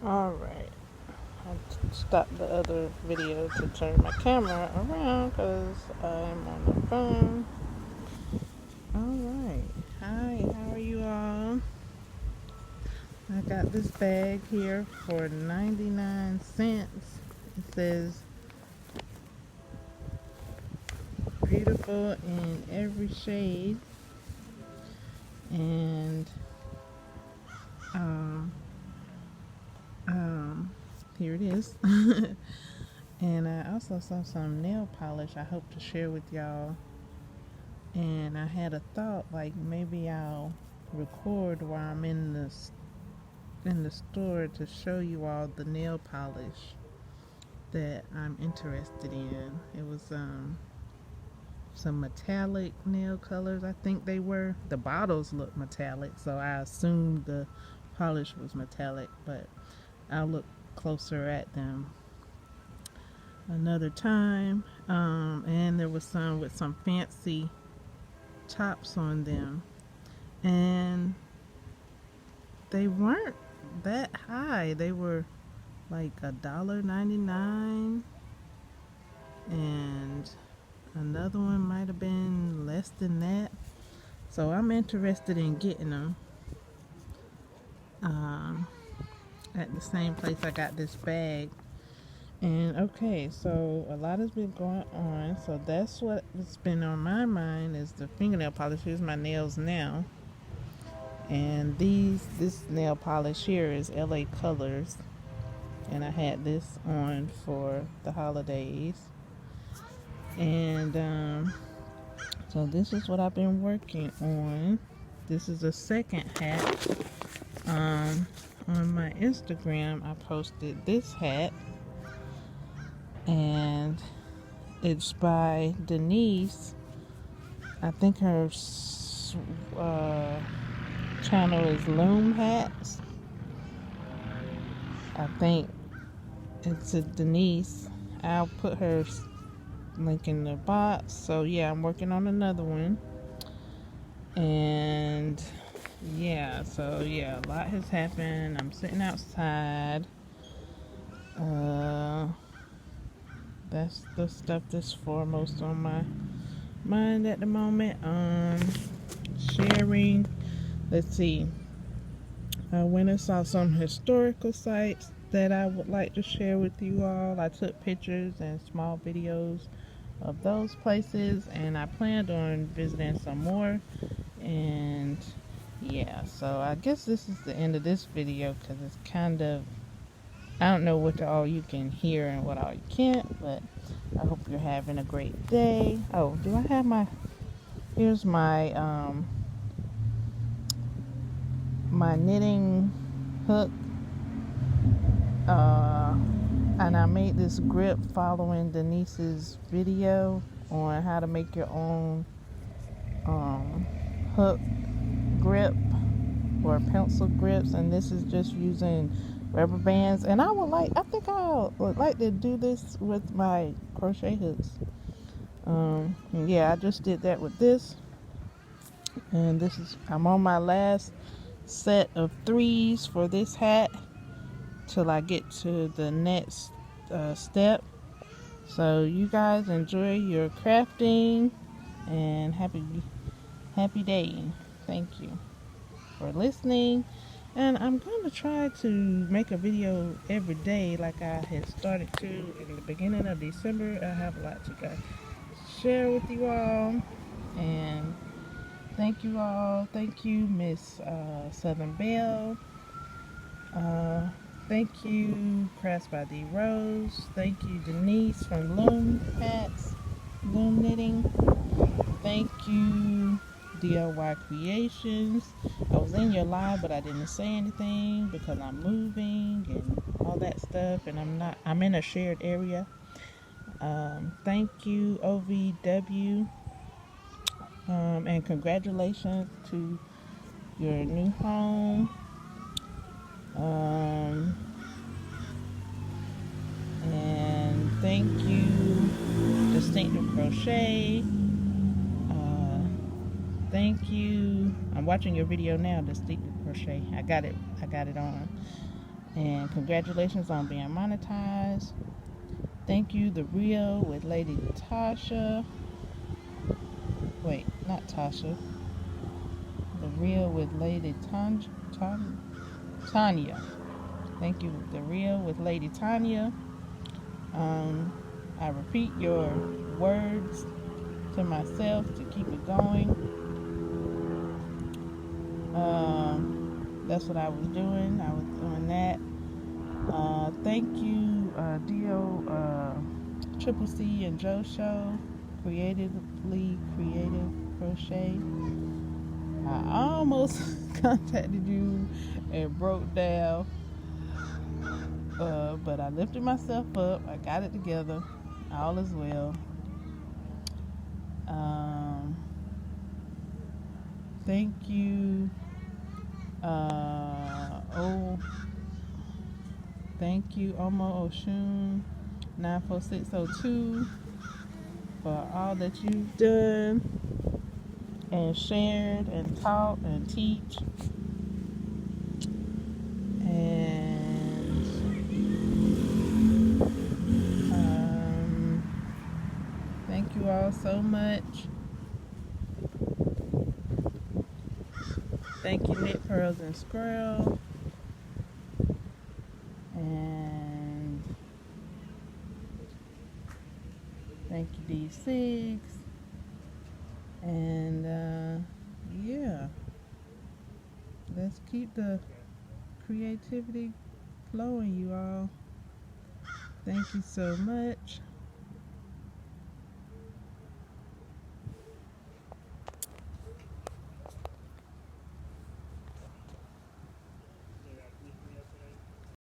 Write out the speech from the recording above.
Alright, I stopped the other video to turn my camera around because I'm on the phone. Alright, hi, how are you all? I got this bag here for 99 cents. It says beautiful in every shade, and um, um, here it is. And I also saw some nail polish I hope to share with y'all. And I had a thought, like maybe I'll record while I'm in the store to show you all the nail polish that I'm interested in. It was some metallic nail colors, I think they were. The bottles look metallic, so I assumed the polish was metallic, but I'll look closer at them another time. And there was some with some fancy tops on them, and they weren't that high. They were like $1.99, and another one might have been less than that. So I'm interested in getting them at the same place I got this bag. And okay, so a lot has been going on. So that's what's been on my mind is the fingernail polish. Here's my nails now. And this nail polish here is LA Colors. And I had this on for the holidays. And so this is what I've been working on. This is a second hat. On my Instagram, I posted this hat, and it's by Denise. I think her channel is Loom Hats. I think it's a Denise. I'll put her link in the box. So yeah, I'm working on another one. And yeah, so yeah, a lot has happened. I'm sitting outside. That's the stuff that's foremost on my mind at the moment. Sharing. Let's see. I went and saw some historical sites that I would like to share with you all. I took pictures and small videos of those places, and I planned on visiting some more. And yeah, so I guess this is the end of this video because it's kind of, I don't know what all you can hear and what all you can't, but I hope you're having a great day. Oh, do I have here's my my knitting hook, and I made this grip following Denise's video on how to make your own hook grip or pencil grips, and this is just using rubber bands. And I think I would like to do this with my crochet hooks. Yeah, I just did that with this, and I'm on my last set of 3s for this hat till I get to the next step. So you guys enjoy your crafting, and happy day. Thank you for listening. And I'm going to try to make a video every day like I had started to in the beginning of December. I have a lot to share with you all. And thank you all. Thank you, Miss Southern Belle. Thank you, Crafts by D Rose. Thank you, Denise from Loom Hats, Loom Knitting. Thank you, DIY Creations. I was in your live, but I didn't say anything because I'm moving and all that stuff, and I'm in a shared area. Thank you, OVW, and congratulations to your new home. And thank you, Distinctive Crochet. Thank you. I'm watching your video now, Distinctive Crochet. I got it on. And congratulations on being monetized. Thank you, The Real with Lady Tasha. Wait, not Tasha. The Real with Lady Tanya. Thank you, The Real with Lady Tanya. I repeat your words to myself to keep it going. That's what I was doing. I was doing that. Thank you, Dio, Triple C, and Joe Show, Creatively Creative Crochet. I almost contacted you and broke down, but I lifted myself up. I got it together. All is well. Thank you. Thank you, Omo Oshun 94602, for all that you've done and shared and taught and teach. And thank you all so much. Thank you, Knit Pearls and Squirrel. And thank you, D6. And yeah, let's keep the creativity flowing, you all. Thank you so much.